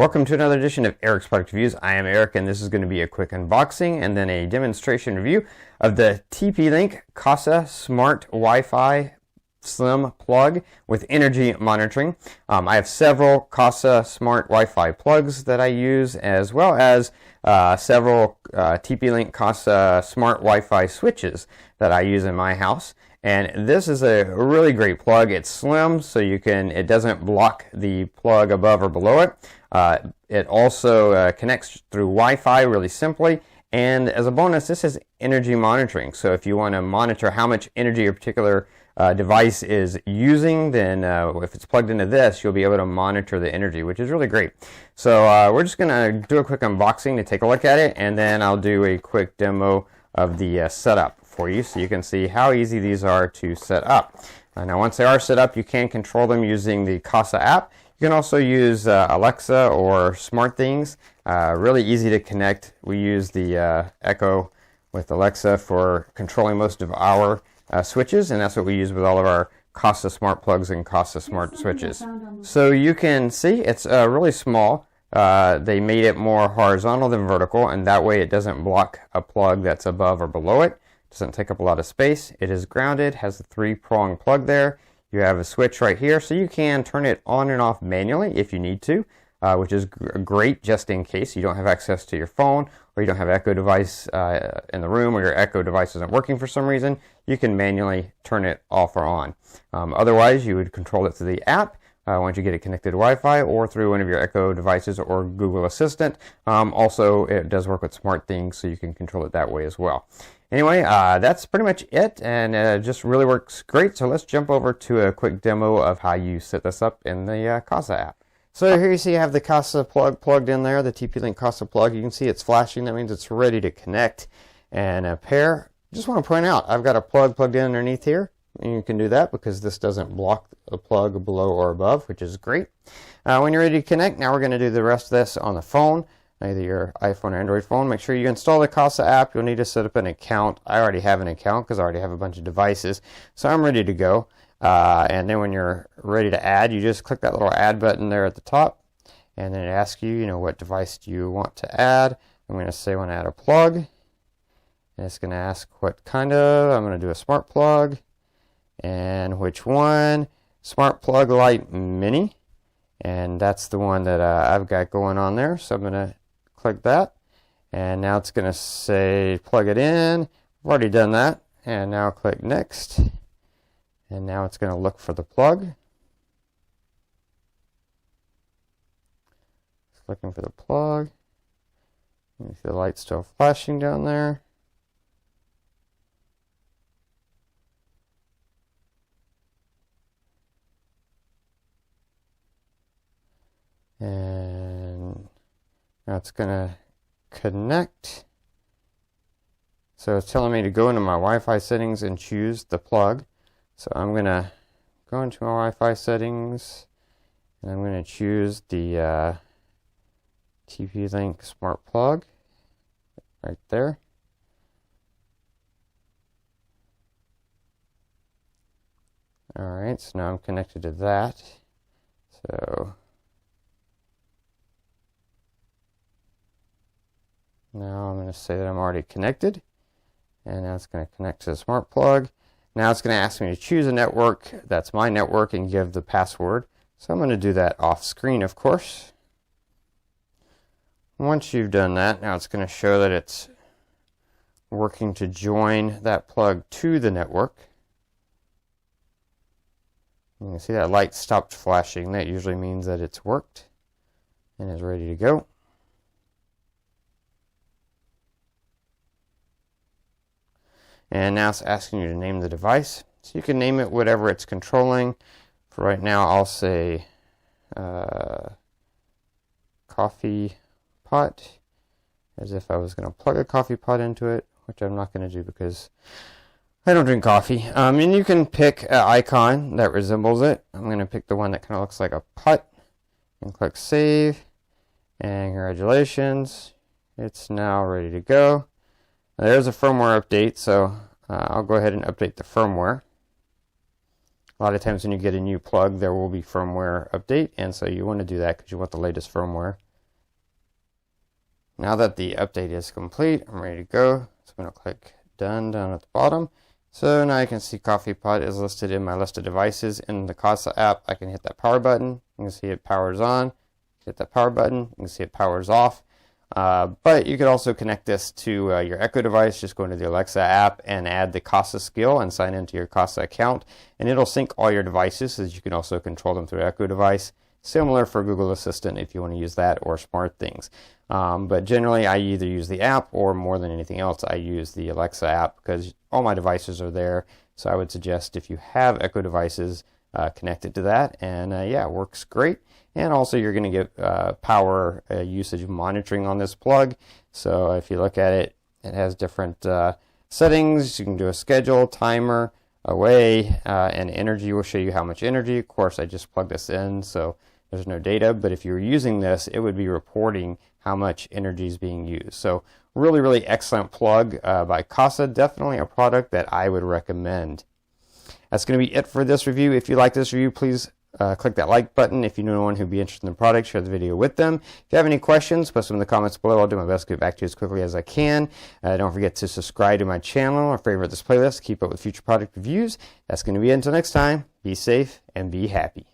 Welcome to another edition of Eric's Product Reviews. I am Eric, and this is going to be a quick unboxing and then a demonstration review of the TP-Link Kasa Smart Wi-Fi Slim Plug with energy monitoring. I have several Kasa Smart Wi-Fi plugs that I use, as well as several TP-Link Kasa Smart Wi-Fi switches that I use in my house. And this is a really great plug. It's slim, so it doesn't block the plug above or below it. It also connects through Wi-Fi really simply. And as a bonus, this is energy monitoring. So if you want to monitor how much energy a particular device is using, then if it's plugged into this, you'll be able to monitor the energy, which is really great. So we're just going to do a quick unboxing to take a look at it, and then I'll do a quick demo of the setup for you so you can see how easy these are to set up. Now once they are set up, you can control them using the Kasa app. You can also use Alexa or SmartThings. Really easy to connect. We use the Echo with Alexa for controlling most of our switches, and that's what we use with all of our Kasa smart plugs and Kasa smart switches. So you can see it's really small. They made it more horizontal than vertical, and that way it doesn't block a plug that's above or below it. Doesn't take up a lot of space. It is grounded, has a 3-prong plug there. You have a switch right here, so you can turn it on and off manually if you need to, which is great just in case you don't have access to your phone or you don't have an Echo device in the room, or your Echo device isn't working for some reason. You can manually turn it off or on. Otherwise, you would control it through the app once you get it connected to Wi-Fi, or through one of your Echo devices or Google Assistant. Also, it does work with SmartThings, so you can control it that way as well. Anyway, that's pretty much it, and it just really works great. So let's jump over to a quick demo of how you set this up in the Kasa app. So here you see I have the Kasa plug plugged in there, the TP-Link Kasa plug. You can see it's flashing. That means it's ready to connect and pair. Just want to point out, I've got a plug plugged in underneath here. And you can do that because this doesn't block a plug below or above, which is great. When you're ready to connect, now we're going to do the rest of this on the phone, either your iPhone or Android phone. Make sure you install the Kasa app. You'll need to set up an account. I already have an account because I already have a bunch of devices, so I'm ready to go. And then when you're ready to add, you just click that little add button there at the top, and then it asks you, what device do you want to add. I'm going to say I want to add a plug, and it's going to ask what kind of. I'm going to do a smart plug. And which one? Smart Plug Lite Mini, and that's the one that I've got going on there. So I'm going to click that, and now it's going to say plug it in. I've already done that, and now click next, and now it's going to look for the plug. It's looking for the plug. You see the light still flashing down there. And now it's going to connect. So it's telling me to go into my Wi-Fi settings and choose the plug. So I'm going to go into my Wi-Fi settings, and I'm going to choose the TP-Link Smart Plug right there. Alright, so now I'm connected to that. So now I'm going to say that I'm already connected, and now it's going to connect to the smart plug. Now it's going to ask me to choose a network that's my network and give the password. So I'm going to do that off screen, of course. Once you've done that, now it's going to show that it's working to join that plug to the network. You can see that light stopped flashing. That usually means that it's worked and is ready to go. And now it's asking you to name the device. So you can name it whatever it's controlling. For right now, I'll say coffee pot, as if I was going to plug a coffee pot into it, which I'm not going to do because I don't drink coffee. And you can pick an icon that resembles it. I'm going to pick the one that kind of looks like a pot and click save. And congratulations, it's now ready to go. There's a firmware update, so I'll go ahead and update the firmware. A lot of times when you get a new plug, there will be firmware update, and so you want to do that because you want the latest firmware. Now that the update is complete, I'm ready to go. So I'm going to click done down at the bottom. So now I can see Coffee Pot is listed in my list of devices. In the Kasa app, I can hit that power button. You can see it powers on. Hit that power button. You can see it powers off. But you could also connect this to your Echo device. Just go into the Alexa app and add the Kasa skill and sign into your Kasa account. And it'll sync all your devices, so you can also control them through Echo device. Similar for Google Assistant if you want to use that, or SmartThings. But generally, I either use the app, or more than anything else, I use the Alexa app because all my devices are there. So I would suggest if you have Echo devices, connect it to that. And yeah, it works great. And also you're going to get power usage monitoring on this plug. So if you look at it, it has different settings. You can do a schedule, timer, away, and energy will show you how much energy. Of course, I just plugged this in, so there's no data, but if you're using this, it would be reporting how much energy is being used. So really, really excellent plug by Kasa. Definitely a product that I would recommend. That's going to be it for this review. If you like this review, please click that like button. If you know anyone who'd be interested in the product, share the video with them. If you have any questions, post them in the comments below. I'll do my best to get back to you as quickly as I can. Don't forget to subscribe to my channel or favorite this playlist. Keep up with future product reviews. That's going to be it until next time. Be safe and be happy.